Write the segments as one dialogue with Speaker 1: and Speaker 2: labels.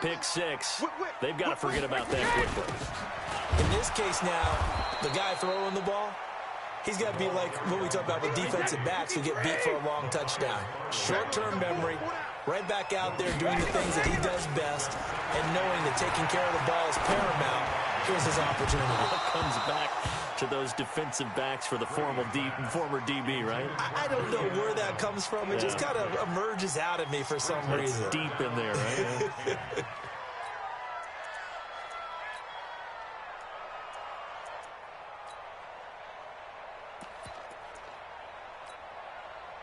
Speaker 1: Pick six. They've got to forget about that quickly.
Speaker 2: In this case now, the guy throwing the ball, he's got to be like what we talk about with defensive backs who get beat for a long touchdown. Short-term memory, right back out there doing the things that he does best, and knowing that taking care of the ball is paramount. Here's his opportunity.
Speaker 1: Comes back to those defensive backs for the former DB, right?
Speaker 2: I don't know where that comes from. It just kind of emerges out of me for some reason.
Speaker 1: It's deep in there,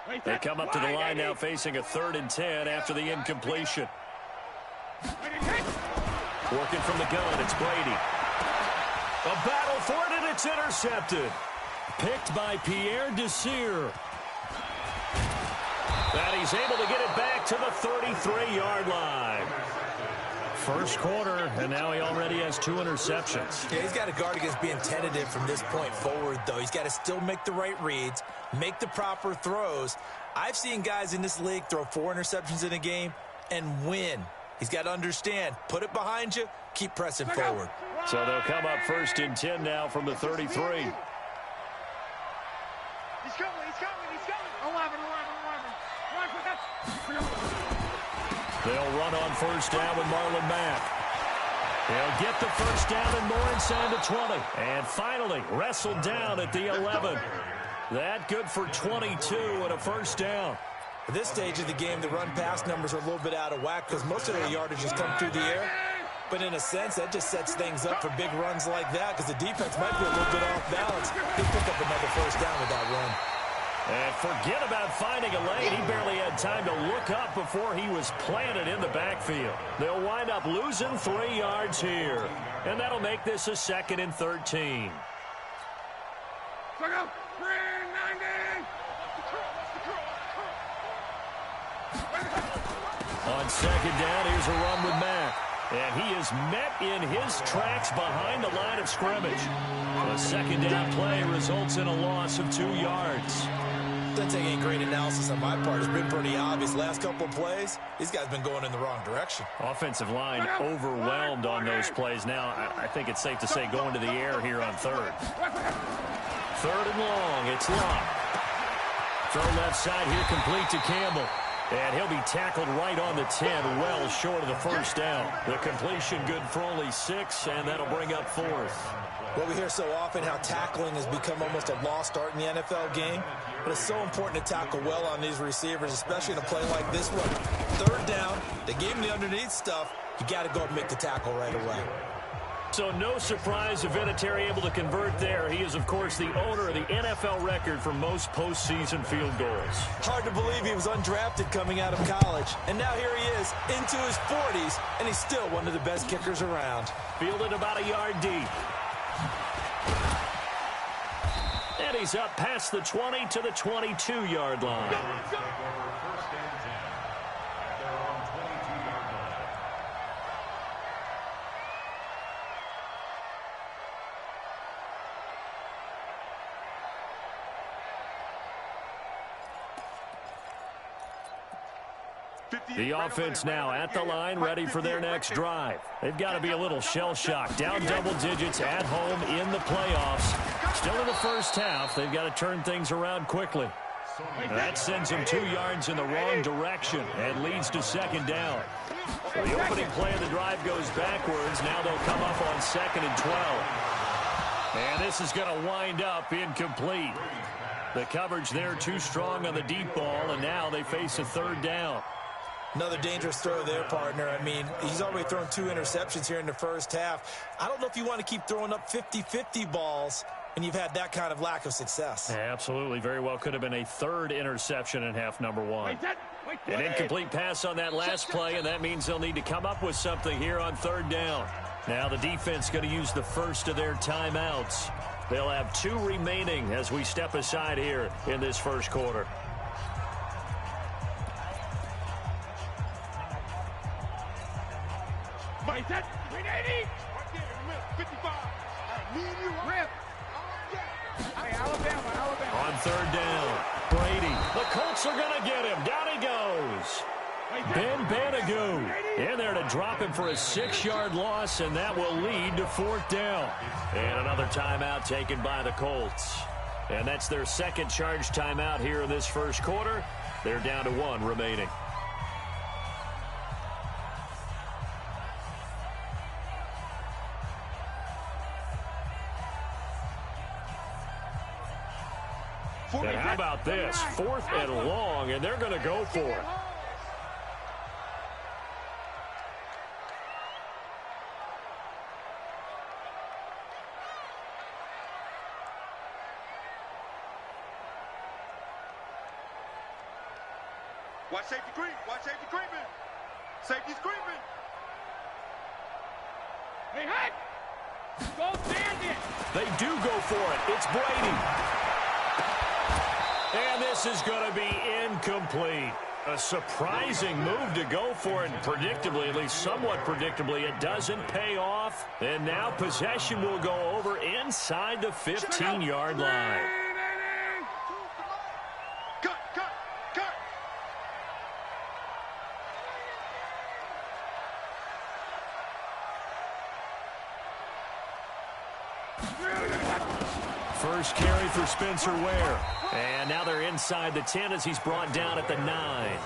Speaker 1: right? They come up to the line now facing a 3rd and 10 after the incompletion. Working from the gun, it's Brady. A battle for it, and it's intercepted. Picked by Pierre Desir. And he's able to get it back to the 33-yard line. First quarter, and now he already has 2 interceptions.
Speaker 2: Yeah, he's got to guard against being tentative from this point forward, though. He's got to still make the right reads, make the proper throws. I've seen guys in this league throw 4 interceptions in a game and win. He's got to understand, put it behind you, keep pressing forward.
Speaker 1: So they'll come up 1st and 10 now from the 33.
Speaker 3: He's coming. 11.
Speaker 1: They'll run on 1st down with Marlon Mack. He'll get the 1st down and more inside the 20. And finally, wrestled down at the 11. That good for 22 and a 1st down.
Speaker 2: At this stage of the game, the run-pass numbers are a little bit out of whack because most of their yardage has come through the air. But in a sense, that just sets things up for big runs like that because the defense might be a little bit off balance. He'll pick up another 1st down with that run.
Speaker 1: And forget about finding a lane. He barely had time to look up before he was planted in the backfield. They'll wind up losing 3 yards here. And that'll make this a 2nd and 13. On 2nd down, here's a run with Mack. And he is met in his tracks behind the line of scrimmage. A 2nd down play results in a loss of 2 yards.
Speaker 2: Doesn't take any great analysis on my part. It's been pretty obvious. Last couple of plays, these guys have been going in the wrong direction.
Speaker 1: Offensive line overwhelmed on those plays. Now, I think it's safe to say going to the air here on 3rd. 3rd and long. It's Locke. Throw left side here complete to Campbell. And he'll be tackled right on the 10, well short of the 1st down. The completion good for only 6, and that'll bring up 4th.
Speaker 2: Well, we hear so often how tackling has become almost a lost art in the NFL game. But it's so important to tackle well on these receivers, especially in a play like this one. 3rd down, they gave him the underneath stuff. You got to go and make the tackle right away.
Speaker 1: So no surprise if Vinatieri able to convert there. He is, of course, the owner of the NFL record for most postseason field goals.
Speaker 2: Hard to believe he was undrafted coming out of college. And now here he is into his 40s, and he's still one of the best kickers around.
Speaker 1: Fielded about a yard deep. And he's up past the 20 to the 22-yard line. The offense now at the line, ready for their next drive. They've got to be a little shell-shocked. Down double digits at home in the playoffs. Still in the 1st half. They've got to turn things around quickly. That sends them 2 yards in the wrong direction and leads to 2nd down. So the opening play of the drive goes backwards. Now they'll come up on 2nd and 12. And this is going to wind up incomplete. The coverage there too strong on the deep ball, and now they face a 3rd down.
Speaker 2: Another dangerous throw there, partner. I mean, he's already thrown 2 interceptions here in the 1st half. I don't know if you want to keep throwing up 50-50 balls when you've had that kind of lack of success.
Speaker 1: Yeah, absolutely. Very well could have been a 3rd interception in half number 1. An incomplete pass on that last play, and that means they'll need to come up with something here on 3rd down. Now the defense going to use the first of their timeouts. They'll have 2 remaining as we step aside here in this 1st quarter.
Speaker 3: Right, that 380. 55. Rip. Hey, Alabama.
Speaker 1: On 3rd down, Brady. The Colts are going to get him. Down he goes. Ben Banagoo in there to drop him for a 6-yard loss, and that will lead to 4th down. And another timeout taken by the Colts. And that's their second charge timeout here in this first quarter. They're down to 1 remaining. And how about this? 4th and long, and they're going to go for it.
Speaker 3: Watch safety creep. Watch safety creeping. Safety's creeping. Hey, hey! Go bandit!
Speaker 1: They do go for it. It's Brady. And this is going to be incomplete. A surprising move to go for it. Predictably, at least somewhat predictably, it doesn't pay off. And now possession will go over inside the 15-yard line.
Speaker 3: Cut, cut, cut!
Speaker 1: First carry for Spencer Ware. And now they're inside the 10 as he's brought down at the 9.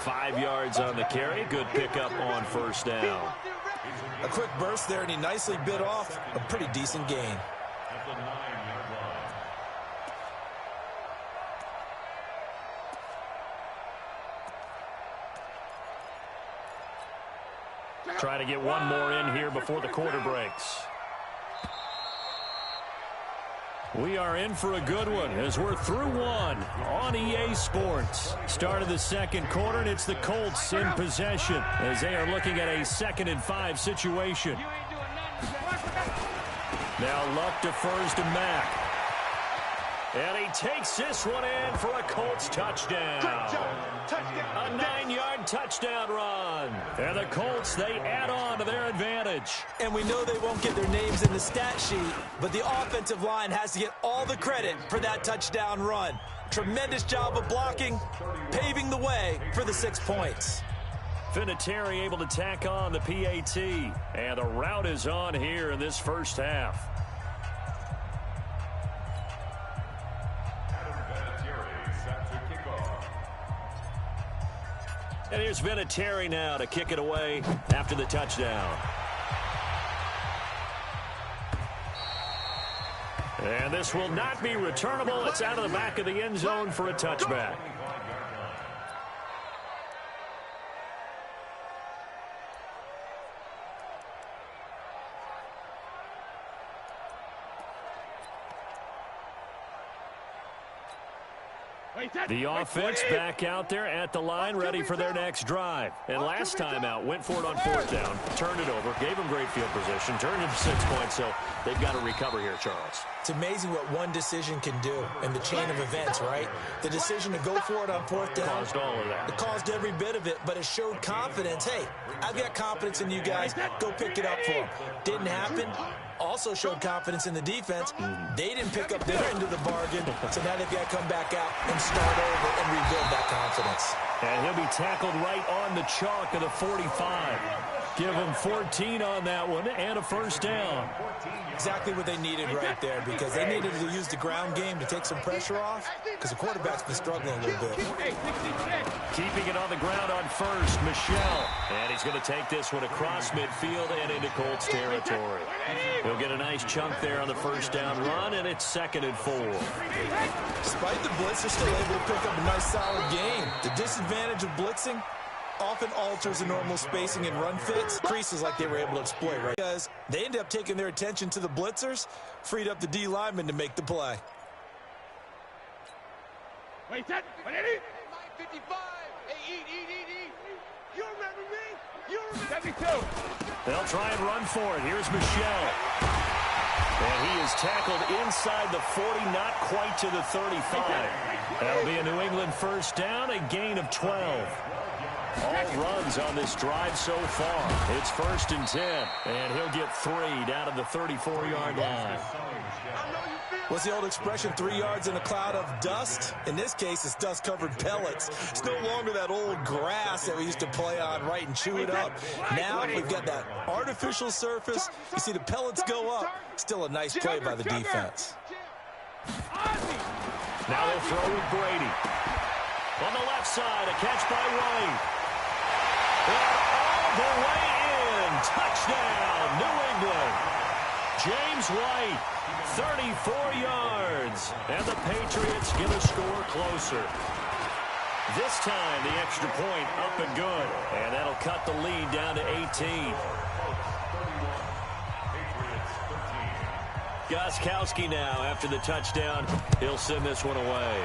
Speaker 1: 5 yards on the carry. Good pickup on first down.
Speaker 2: A quick burst there, and he nicely bit off a pretty decent gain.
Speaker 1: Try to get one more in here before the quarter breaks. We are in for a good one as we're through 1 on EA Sports. Start of the second quarter, and it's the Colts in possession as they are looking at a 2nd and 5 situation. Now Luck defers to Mack. And he takes this one in for a Colts touchdown. A 9-yard touchdown run. And the Colts, they add on to their advantage.
Speaker 2: And we know they won't get their names in the stat sheet, but the offensive line has to get all the credit for that touchdown run. Tremendous job of blocking, paving the way for the 6 points.
Speaker 1: Vinatieri able to tack on the PAT. And the route is on here in this first half. And here's Vinatieri now to kick it away after the touchdown. And this will not be returnable. It's out of the back of the end zone for a touchback. The offense back out there at the line, ready for their next drive. And last time out, went for it on 4th down, turned it over, gave them great field position, turned it to 6 points, so they've got to recover here, Charles.
Speaker 2: It's amazing what one decision can do in the chain of events, right? The decision to go for it on 4th down.
Speaker 1: Caused all of that.
Speaker 2: It caused every bit of it, but it showed confidence. Hey, I've got confidence in you guys. Go pick it up for them. Didn't happen. Also showed confidence in the defense. They didn't pick up their end of the bargain, so now they've got to come back out and start over and rebuild that confidence.
Speaker 1: And he'll be tackled right on the chalk of the 45. Give him 14 on that one and a first down.
Speaker 2: Exactly what they needed right there, because they needed to use the ground game to take some pressure off, because the quarterback's been struggling a little bit.
Speaker 1: Keeping it on the ground on first, Michelle. And he's going to take this one across midfield and into Colts territory. He'll get a nice chunk there on the first down run, and it's 2nd and 4.
Speaker 2: Despite the blitz, they're still able to pick up a nice solid gain. The disadvantage of blitzing often alters the normal spacing and run fits. Creases like they were able to exploit, right? Because they ended up taking their attention to the blitzers, freed up the D lineman to make the play.
Speaker 3: Wait, that, 55. Hey, eat. You remember me? You remember 72.
Speaker 1: They'll try and run for it. Here's Michelle. And he is tackled inside the 40, not quite to the 35. That'll be a New England first down, a gain of 12. All runs on this drive so far. It's 1st and 10, and he'll get 3 down to the 34-yard line.
Speaker 2: What's the old expression, 3 yards in a cloud of dust? In this case, it's dust-covered pellets. It's no longer that old grass that we used to play on, right, and chew it up. Now we've got that artificial surface. You see the pellets go up. Still a nice play by the defense.
Speaker 1: Now they'll throw with Brady. On the left side, a catch by White. And all the way in. Touchdown, New England. James White, 34 yards. And the Patriots get a score closer. This time, the extra point up and good. And that'll cut the lead down to 18. Gostkowski now after the touchdown. He'll send this one away.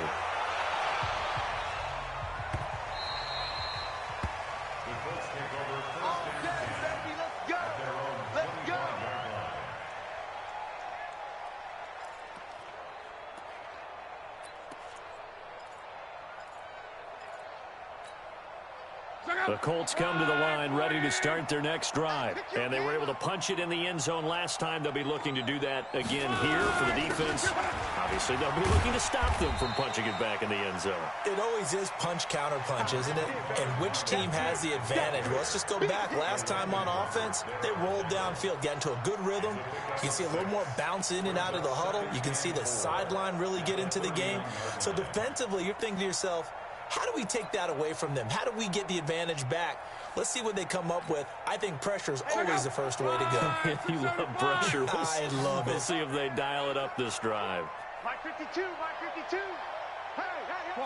Speaker 1: The Colts come to the line ready to start their next drive. And they were able to punch it in the end zone last time. They'll be looking to do that again here for the defense. Obviously, they'll be looking to stop them from punching it back in the end zone.
Speaker 2: It always is punch-counter-punch, isn't it? And which team has the advantage? Well, let's just go back. Last time on offense, they rolled downfield, got into a good rhythm. You can see a little more bounce in and out of the huddle. You can see the sideline really get into the game. So defensively, you're thinking to yourself, how do we take that away from them? How do we get the advantage back? Let's see what they come up with. I think pressure is always the first way to go.
Speaker 1: You love pressure.
Speaker 2: I love it.
Speaker 1: We'll see if they dial it up this drive.
Speaker 3: My 52, my 52. Hey, hey,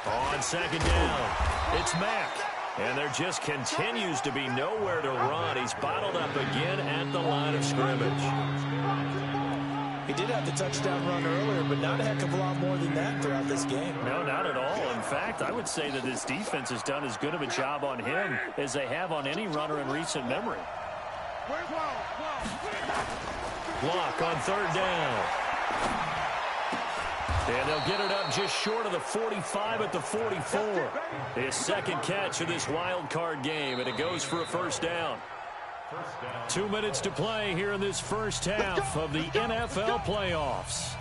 Speaker 1: On second down, it's Mack. And there just continues to be nowhere to run. He's bottled up again at the line of scrimmage.
Speaker 2: He did have the touchdown run earlier, but not a heck of a lot more than that throughout this game.
Speaker 1: No, not at all. In fact, I would say that this defense has done as good of a job on him as they have on any runner in recent memory. Block on third down. And they'll get it up just short of the 45 at the 44. His second catch of this wild card game, and it goes for a first down. 2 minutes to play here in this first half of the NFL playoffs.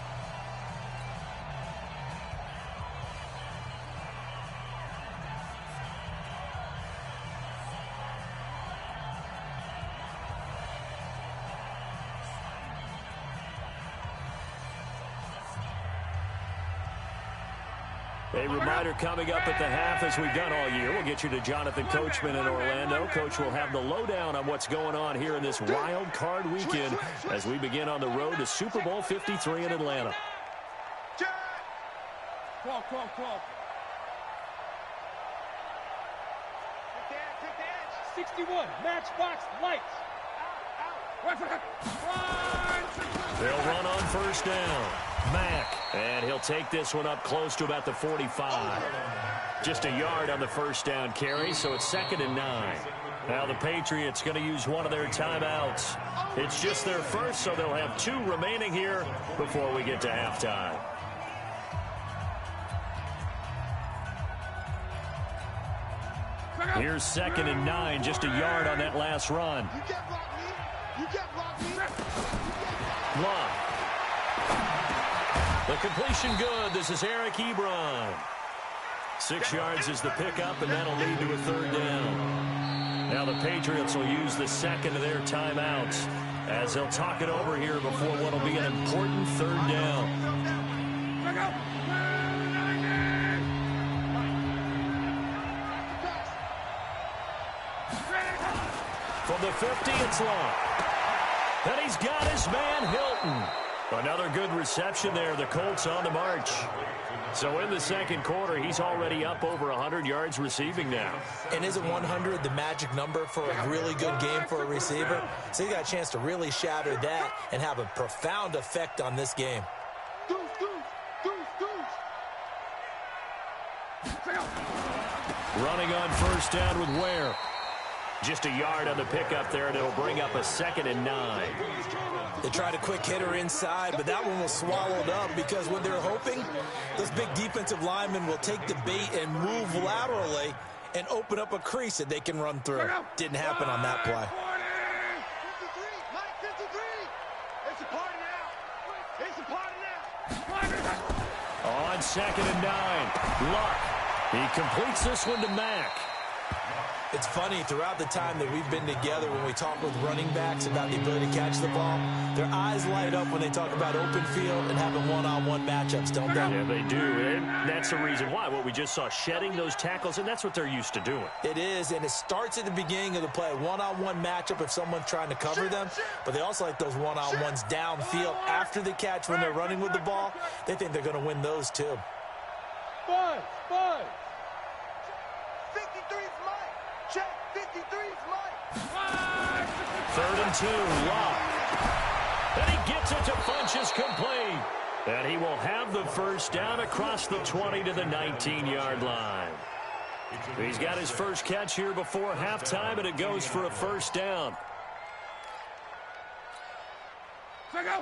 Speaker 1: A reminder coming up at the half, as we've done all year. We'll get you to Jonathan Coachman in Orlando. Coach will have the lowdown on what's going on here in this wild card weekend as we begin on the road to Super Bowl 53 in Atlanta.
Speaker 3: 61, matchbox lights.
Speaker 1: They'll run on first down. Mack, and he'll take this one up close to about the 45. Just a yard on the first down carry, so it's 2nd and 9. Now the Patriots going to use one of their timeouts. It's just their first, so they'll have 2 remaining here before we get to halftime. Here's 2nd and 9, just a yard on that last run. Block. The completion good. This is Eric Ebron. 6 yards is the pickup, and that'll lead to a third down. Now the Patriots will use the second of their timeouts as they'll talk it over here before what will be an important third down. From the 50, it's long. And he's got his man, Hilton. Another good reception there. The Colts on the march. So in the second quarter, he's already up over 100 yards receiving now.
Speaker 2: And isn't 100 the magic number for a really good game for a receiver? So he got a chance to really shatter that and have a profound effect on this game.
Speaker 1: Running on first down with Ware. Just a yard on the pickup there, and it'll bring up a 2nd and 9.
Speaker 2: They tried a quick hitter inside, but that one was swallowed up because what they're hoping, those big defensive linemen will take the bait and move laterally and open up a crease that they can run through. Didn't happen on that play.
Speaker 3: 53, Mike 53. It's a party now. It's a party now.
Speaker 1: On 2nd and 9, Luck. He completes this one to Mack.
Speaker 2: It's funny, throughout the time that we've been together, when we talk with running backs about the ability to catch the ball, their eyes light up when they talk about open field and having one-on-one matchups, don't they?
Speaker 1: Yeah, they do. And that's the reason why. What we just saw, shedding those tackles, and that's what they're used to doing.
Speaker 2: It is, and it starts at the beginning of the play. One-on-one matchup if someone's trying to cover them, but they also like those one-on-ones downfield after the catch when they're running with the ball. They think they're going to win those too.
Speaker 3: Five. 53's Mike. Check. 53's Mike.
Speaker 1: 3rd and 2, Luck. And he gets it to Funchess complete. And he will have the first down across the 20 to the 19-yard line. He's got his first catch here before halftime, and it goes for a first down.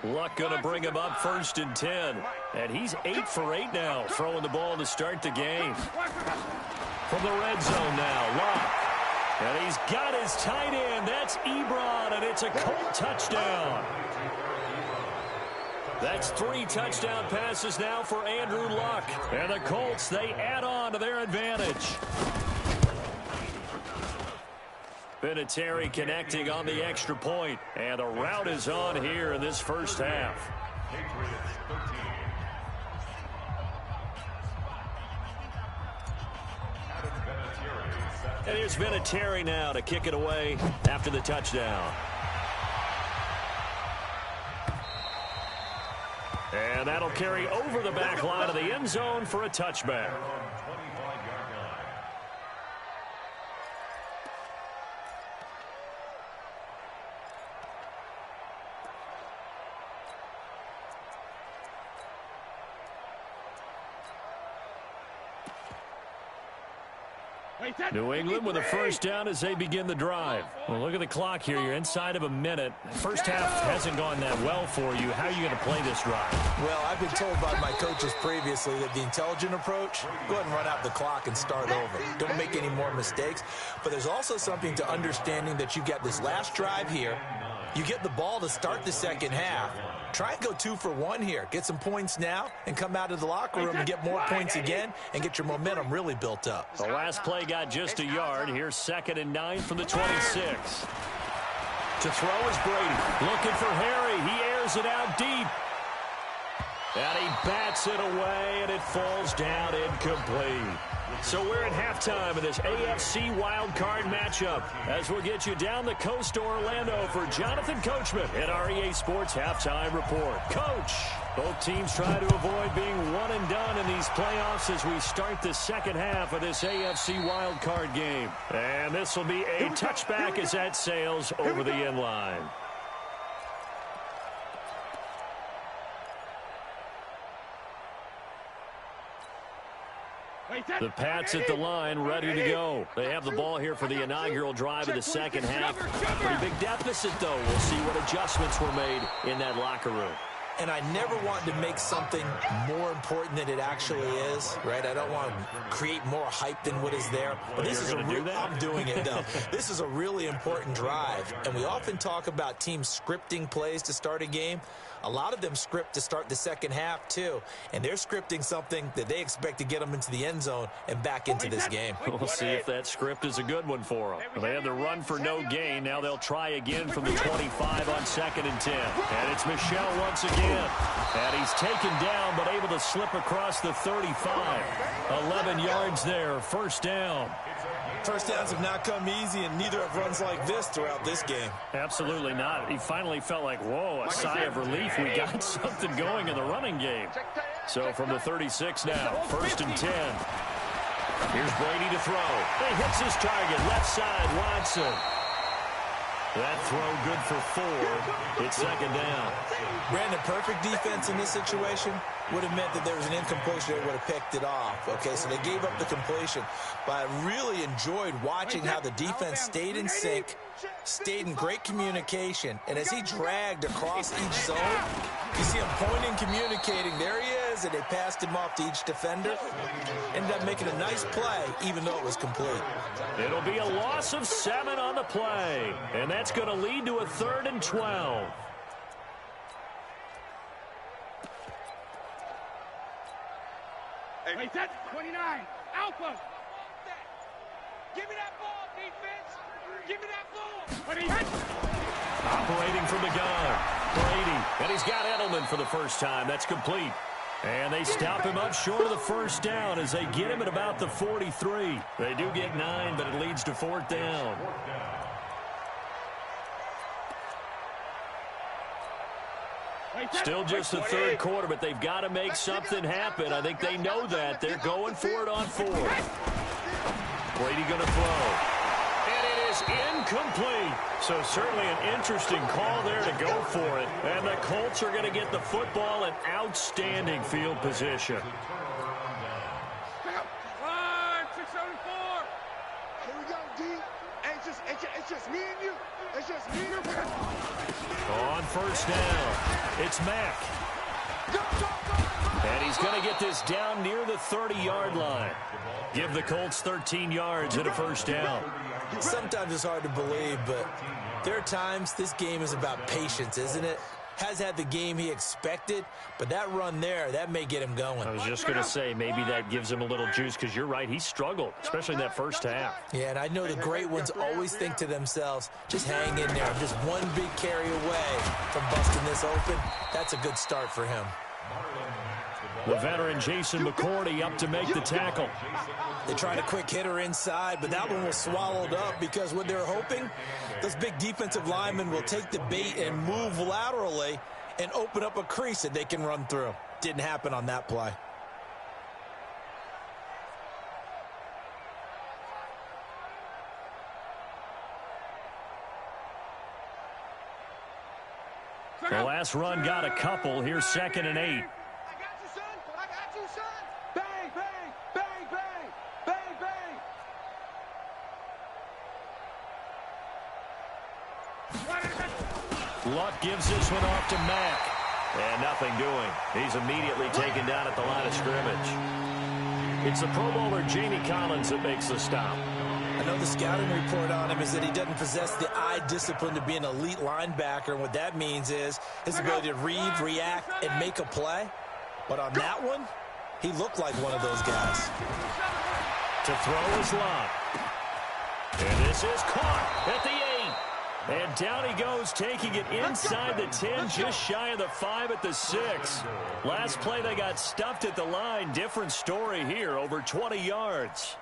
Speaker 1: Luck going to bring him up 1st and 10. And he's 8 for 8 now, throwing the ball to start the game. From the red zone now, Luck. And he's got his tight end. That's Ebron, and it's a Colt touchdown. That's 3 touchdown passes now for Andrew Luck. And the Colts, they add on to their advantage. Vinatieri connecting on the extra point. And the route is on here in this first half. And here's Vinatieri now to kick it away after the touchdown. And that'll carry over the back line of the end zone for a touchback. New England with a first down as they begin the drive. Well, look at the clock here. You're inside of a minute. First half hasn't gone that well for you. How are you going to play this drive?
Speaker 2: Well, I've been told by my coaches previously that the intelligent approach, go ahead and run out the clock and start over. Don't make any more mistakes. But there's also something to understanding that you got this last drive here. You get the ball to start the second half. Try and go 2 for 1 here. Get some points now and come out of the locker room and get more points again and get your momentum really built up.
Speaker 1: The last play got just a yard. Here's 2nd and 9 from the 26. To throw is Brady. Looking for Harry. He airs it out deep. And he bats it away, and it falls down incomplete. So we're at halftime of this AFC wildcard matchup as we'll get you down the coast to Orlando for Jonathan Coachman at our EA Sports Halftime Report. Coach, both teams try to avoid being one and done in these playoffs as we start the second half of this AFC wildcard game. And this will be a touchback as that sails over the end line. The Pats at the line, ready to go. They have the ball here for the inaugural drive of the second half. Pretty big deficit, though. We'll see what adjustments were made in that locker room.
Speaker 2: And I never want to make something more important than it actually is, right? I don't want to create more hype than what is there. But this is I'm doing it, though. This is a really important drive. And we often talk about teams scripting plays to start a game. A lot of them script to start the second half, too. And they're scripting something that they expect to get them into the end zone and back into this game.
Speaker 1: We'll see if that script is a good one for them. They had the run for no gain. Now they'll try again from the 25 on 2nd and 10. And it's Michel once again. And he's taken down, but able to slip across the 35. 11 yards there, first down.
Speaker 2: First downs have not come easy, and neither have runs like this throughout this game.
Speaker 1: Absolutely not. He finally felt like, whoa, a sigh of relief. We got something going in the running game. So from the 36 now, 1st and 10. Here's Brady to throw. He hits his target, left side, Watson. That throw good for 4. It's 2nd down.
Speaker 2: Brandon, perfect defense in this situation. would have meant that there was an incompletion that would have picked it off. Okay, so they gave up the completion. But I really enjoyed watching how the defense stayed in sync, stayed in great communication. And as he dragged across each zone, you see him pointing, communicating. There he is, and they passed him off to each defender. Ended up making a nice play, even though it was complete.
Speaker 1: It'll be a loss of 7 on the play, and that's going to lead to a 3rd and 12.
Speaker 3: Hey, that's 29. Alpha. Give me that ball, defense. Give me that ball.
Speaker 1: Operating from the gun, Brady. And he's got Edelman for the first time. That's complete. And they stop him up short of the first down as they get him at about the 43. They do get 9, but it leads to 4th down. Still just the 3rd quarter, but they've got to make something happen. I think they know that. They're going for it on 4th. Brady going to throw. And it is incomplete. So certainly an interesting call there to go for it. And the Colts are going to get the football in outstanding field position.
Speaker 3: Line 674. Here we go, D. It's just me and you. It's just me and you.
Speaker 1: On first down, it's Mack. And he's going to get this down near the 30-yard line. Give the Colts 13 yards and a first down.
Speaker 2: Sometimes it's hard to believe, but there are times this game is about patience, isn't it? Has had the game he expected, but that run there, that may get him going.
Speaker 1: I was just going to say, maybe that gives him a little juice, because you're right, he struggled, especially in that first half.
Speaker 2: Yeah, and I know the great ones always think to themselves, just hang in there. I'm just one big carry away from busting this open. That's a good start for him.
Speaker 1: The veteran Jason McCourty up to make the tackle.
Speaker 2: They tried a quick hitter inside, but that one was swallowed up because what they're hoping, those big defensive linemen will take the bait and move laterally and open up a crease that they can run through. Didn't happen on that play.
Speaker 1: The last run got a couple. Here's 2nd and 8. Luck gives this one off to Mack. And nothing doing. He's immediately taken down at the line of scrimmage. It's the Pro Bowler Jamie Collins that makes the stop.
Speaker 2: I know the scouting report on him is that he doesn't possess the eye discipline to be an elite linebacker. And what that means is his ability to read, react, and make a play. But on that one, he looked like one of those guys.
Speaker 1: To throw is Luck. And this is caught at the 8. And down he goes, taking it inside the 10, just shy of the 5 at the 6. Last play, they got stuffed at the line. Different story here, over 20 yards.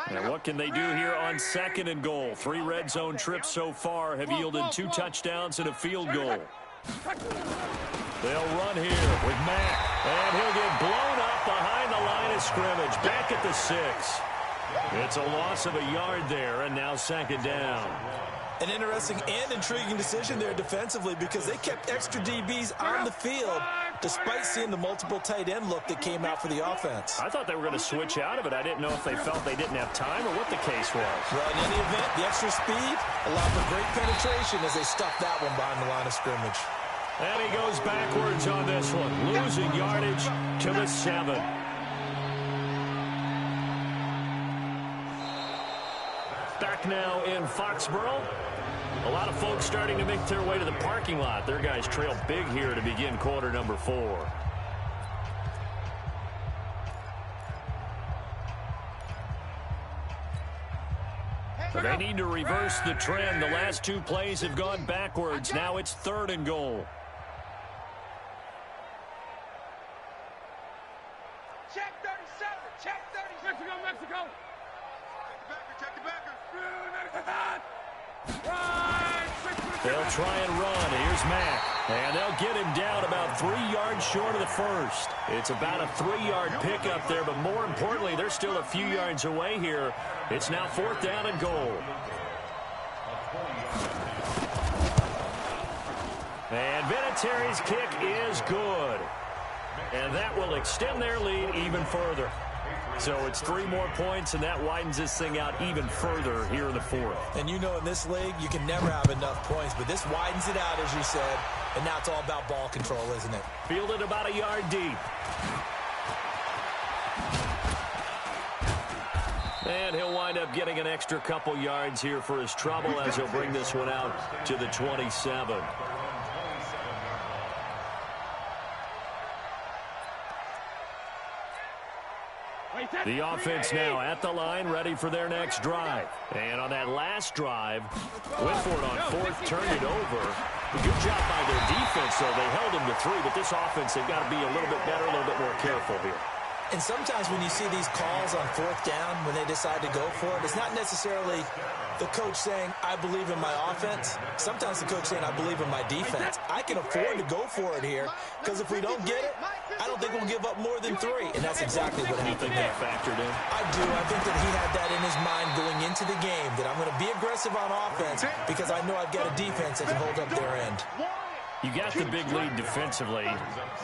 Speaker 1: And what can they do here on 2nd and goal? 3 red zone trips so far have yielded 2 touchdowns and a field goal. They'll run here with Mack. And he'll get blown up behind the line of scrimmage. Back at the 6. It's a loss of a yard there, and now 2nd down.
Speaker 2: An interesting and intriguing decision there defensively because they kept extra DBs on the field despite seeing the multiple tight end look that came out for the offense.
Speaker 1: I thought they were going to switch out of it. I didn't know if they felt they didn't have time or what the case was.
Speaker 2: Well, in any event, the extra speed allowed for great penetration as they stuffed that one behind the line of scrimmage.
Speaker 1: And he goes backwards on this one, losing yardage to the 7. Back now in Foxborough. A lot of folks starting to make their way to the parking lot. Their guys trail big here to begin quarter number 4. But they need to reverse the trend. The last 2 plays have gone backwards. Now it's 3rd and goal.
Speaker 3: Check 37. Check 37. Mexico, Mexico. Check the backer.
Speaker 1: They'll try and run. Here's Mack. And they'll get him down about 3 yards short of the first. It's about a 3-yard pickup there, but more importantly, they're still a few yards away here. It's now 4th down and goal. And Vinatieri's kick is good. And that will extend their lead even further. So it's 3 more points, and that widens this thing out even further here in the fourth.
Speaker 2: And you know in this league, you can never have enough points, but this widens it out, as you said, and now it's all about ball control, isn't it?
Speaker 1: Fielded about a yard deep. And he'll wind up getting an extra couple yards here for his trouble as he'll bring this one out to the 27. The offense now at the line, ready for their next drive. And on that last drive, went for it on fourth, turned it over. Good job by their defense, though. They held him to 3, but this offense, they've got to be a little bit better, a little bit more careful here.
Speaker 2: And sometimes when you see these calls on fourth down, when they decide to go for it, it's not necessarily the coach saying, I believe in my offense. Sometimes the coach saying, I believe in my defense. I can afford to go for it here because if we don't get it, I don't think we'll give up more than 3. And that's exactly what happened.
Speaker 1: You think that factored in?
Speaker 2: I do. I think that he had that in his mind going into the game, that I'm going to be aggressive on offense because I know I've got a defense that can hold up their end.
Speaker 1: You got the big lead defensively,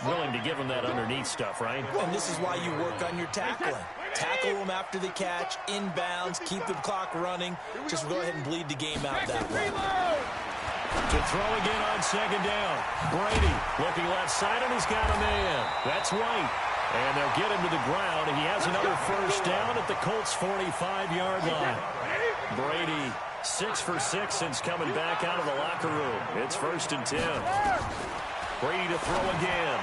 Speaker 1: willing to give them that underneath stuff, right?
Speaker 2: And this is why you work on your tackling. Tackle them after the catch, inbounds, keep the clock running. Just go ahead and bleed the game out that way.
Speaker 1: To throw again on second down. Brady looking left side, and he's got a man. That's White. And they'll get him to the ground. He has another first down at the Colts' 45-yard line. Brady 6 for 6 since coming back out of the locker room. It's 1st and 10. Brady to throw again.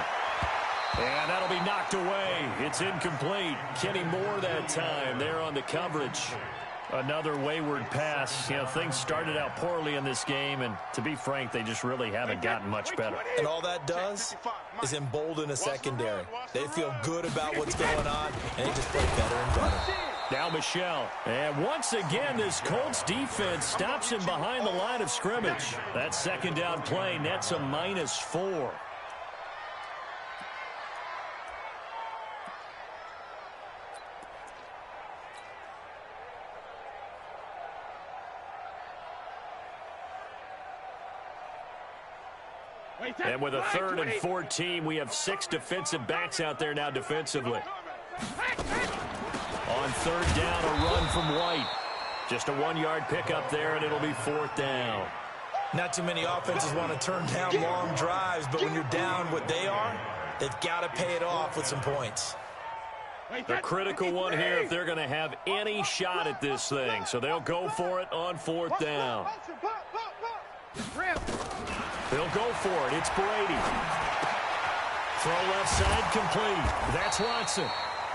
Speaker 1: And that'll be knocked away. It's incomplete. Kenny Moore that time there on the coverage. Another wayward pass. You know, things started out poorly in this game, and to be frank, they just really haven't gotten much better.
Speaker 2: And all that does is embolden a secondary. They feel good about what's going on, and they just play better and better.
Speaker 1: Now Michelle. And once again, this Colts defense stops him behind the line of scrimmage. That second down play nets a -4. And with a 3rd and 14, we have 6 defensive backs out there now defensively. On 3rd down, a run from White. Just a 1-yard pickup there, and it'll be 4th down.
Speaker 2: Not too many offenses want to turn down long drives, but when you're down what they are, they've got to pay it off with some points.
Speaker 1: The critical one here if they're going to have any shot at this thing. So they'll go for it on 4th down. They'll go for it. It's Brady. Throw left side complete. That's Watson.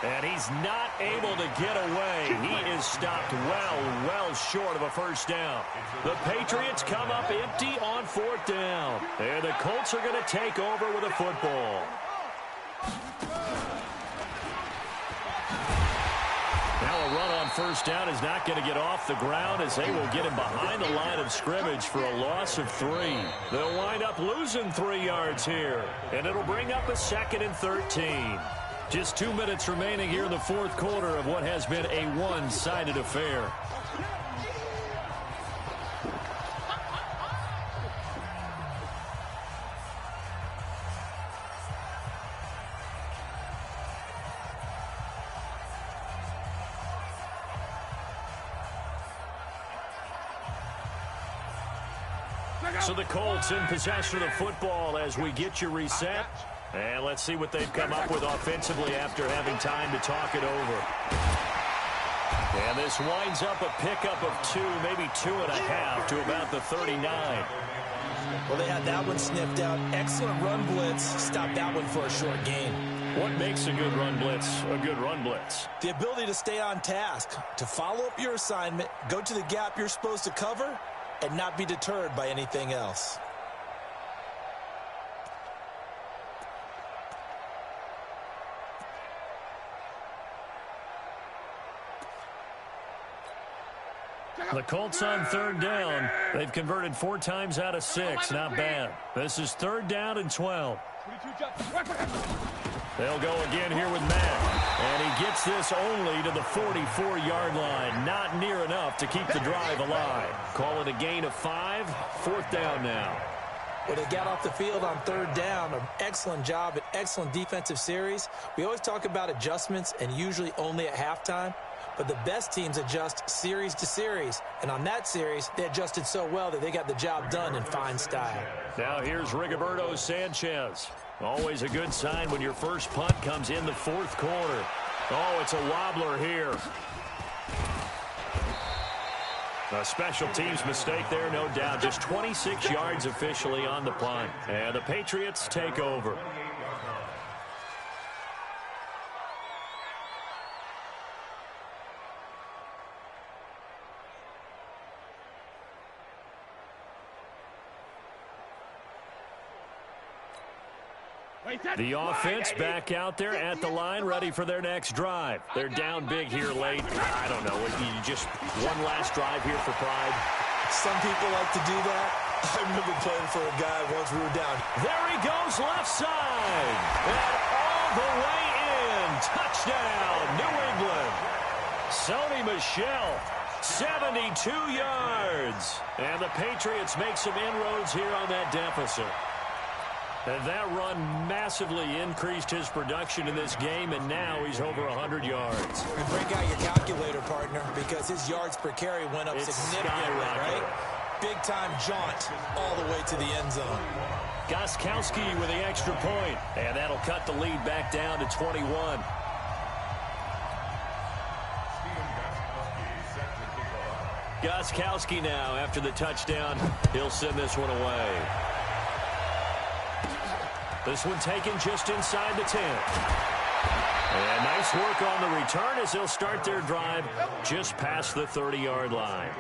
Speaker 1: And he's not able to get away. He is stopped well short of a first down. The Patriots come up empty on 4th down. And the Colts are going to take over with a football. Now a run on first down is not going to get off the ground as they will get him behind the line of scrimmage for a loss of 3. They'll wind up losing 3 yards here. And it'll bring up a 2nd and 13. Just 2 minutes remaining here in the 4th quarter of what has been a one-sided affair. So the Colts in possession of the football as we get you reset. And let's see what they've come up with offensively after having time to talk it over. And this winds up a pickup of 2, maybe 2.5 to about the 39.
Speaker 2: Well, they had that one sniffed out. Excellent run blitz. Stopped that one for a short gain.
Speaker 1: What makes a good run blitz a good run blitz?
Speaker 2: The ability to stay on task, to follow up your assignment, go to the gap you're supposed to cover, and not be deterred by anything else.
Speaker 1: The Colts on 3rd down. They've converted 4 times out of 6. Not bad. This is 3rd down and 12. They'll go again here with Matt. And he gets this only to the 44-yard line. Not near enough to keep the drive alive. Call it a gain of 5. 4th down now.
Speaker 2: Well, they got off the field on third down. An excellent job, an excellent defensive series. We always talk about adjustments and usually only at halftime. But the best teams adjust series to series. And on that series, they adjusted so well that they got the job done in fine style.
Speaker 1: Now here's Rigoberto Sanchez. Always a good sign when your first punt comes in the fourth quarter. Oh, it's a wobbler here. A special teams mistake there, no doubt. Just 26 yards officially on the punt. And the Patriots take over. The offense back out there at the line, ready for their next drive. They're down big here late. I don't know. Just one last drive here for pride.
Speaker 2: Some people like to do that. I remember playing for a guy once we were down.
Speaker 1: There he goes, left side. And all the way in. Touchdown, New England. Sony Michel, 72 yards. And the Patriots make some inroads here on that deficit. And that run massively increased his production in this game, and now he's over 100 yards.
Speaker 2: And break out your calculator, partner, because his yards per carry went up significantly, right? Big-time jaunt all the way to the end zone.
Speaker 1: Gostkowski with the extra point, and that'll cut the lead back down to 21. Gostkowski now, after the touchdown, he'll send this one away. This one taken just inside the 10. And nice work on the return as they'll start their drive just past the 30-yard line.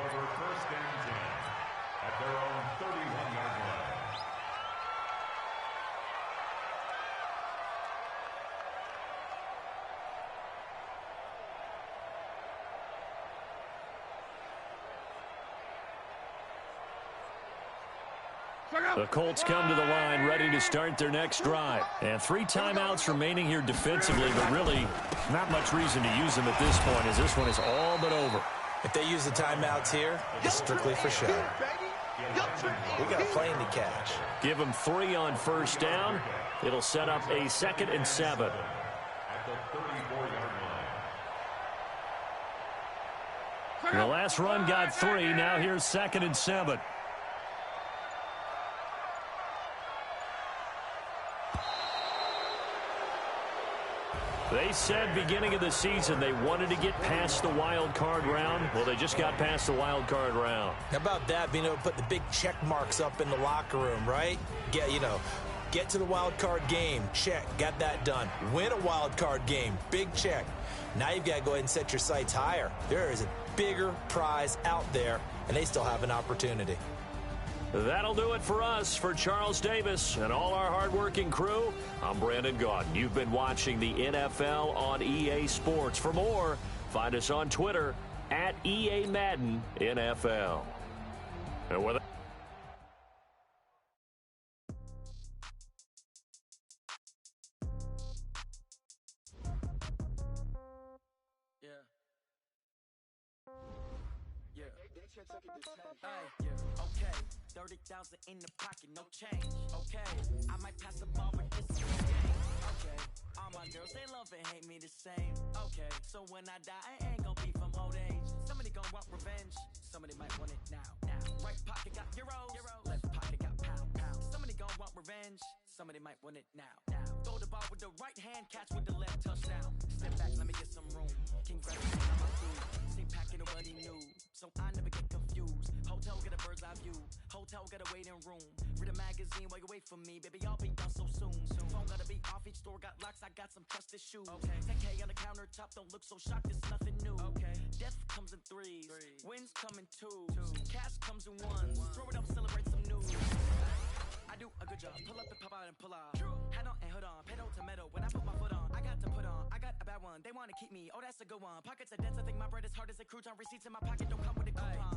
Speaker 1: The Colts come to the line ready to start their next drive. And 3 timeouts remaining here defensively, but really not much reason to use them at this point as this one is all but over.
Speaker 2: If they use the timeouts here, it's strictly for show. We got a plane to catch.
Speaker 1: Give them 3 on first down. It'll set up a 2nd and 7. The last run got 3. Now here's 2nd and 7. They said beginning of the season they wanted to get past the wild card round. Well, they just got past the wild card round.
Speaker 2: How about that, being able to put the big check marks up in the locker room, right? Get to the wild card game. Check. Got that done. Win a wild card game. Big check. Now you've got to go ahead and set your sights higher. There is a bigger prize out there, and they still have an opportunity.
Speaker 1: That'll do it for us. For Charles Davis and all our hardworking crew, I'm Brandon Gaudin. You've been watching the NFL on EA Sports. For more, find us on Twitter at EA Madden NFL. And with
Speaker 4: okay, 30,000 in the pocket, no change. Okay, I might pass the ball, but this is the game. Okay, all my girls, they love and hate me the same. Okay, so when I die, I ain't gonna be from old age. Somebody gonna want revenge, somebody might want it now. Right pocket got euros, left pocket got pounds. Somebody gonna want revenge, somebody might want it now. Throw the ball with the right hand, catch with the left, touchdown. Step back, let me get some room. Congratulations on my food. See packing nobody knew, so I never get confused. Hotel get a bird's eye view. Hotel got a waiting room. Read a magazine while you wait for me, baby. I'll be done so soon. Phone gotta be off. Each store got locks. I got some trusted shoes. Okay. 10K on the countertop. Don't look so shocked. It's nothing new. Okay. Death comes in threes. Wins come in twos. Cash comes in ones. Throw it up, celebrate some news. I do a good job. Pull up and pop out and pull out. Head on and hood on. Pedal to metal. When I put my foot on, I got to put on. I got a bad one. They want to keep me. Oh, that's a good one. Pockets are dense. I think my bread is hard as a crouton. Receipts in my pocket don't come with a coupon.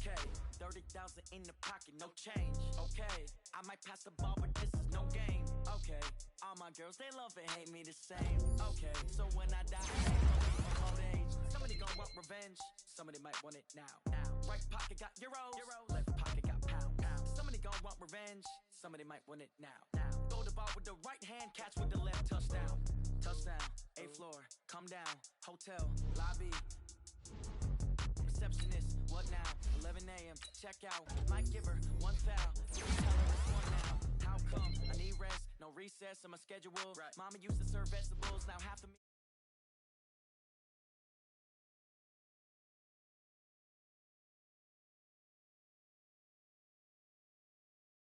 Speaker 4: Okay. 30,000 in the pocket. No change. Okay. I might pass the ball, but this is no game. Okay. All my girls, they love and hate me the same. Okay. So when I die, I ain't gonna be from old age. Somebody gonna want revenge. Somebody might want it now. Right pocket got euros. Left pocket got pounds. Somebody gon' want revenge. Somebody might want it now. Throw the ball with the right hand, catch with the left. Touchdown. Touchdown. 8th floor. Come down. Hotel. Lobby. Receptionist. What now? 11 a.m. Check out. Might give her one foul. Tell her it's one now. How come? I need rest. No recess on my schedule. Mama used to serve vegetables. Now half the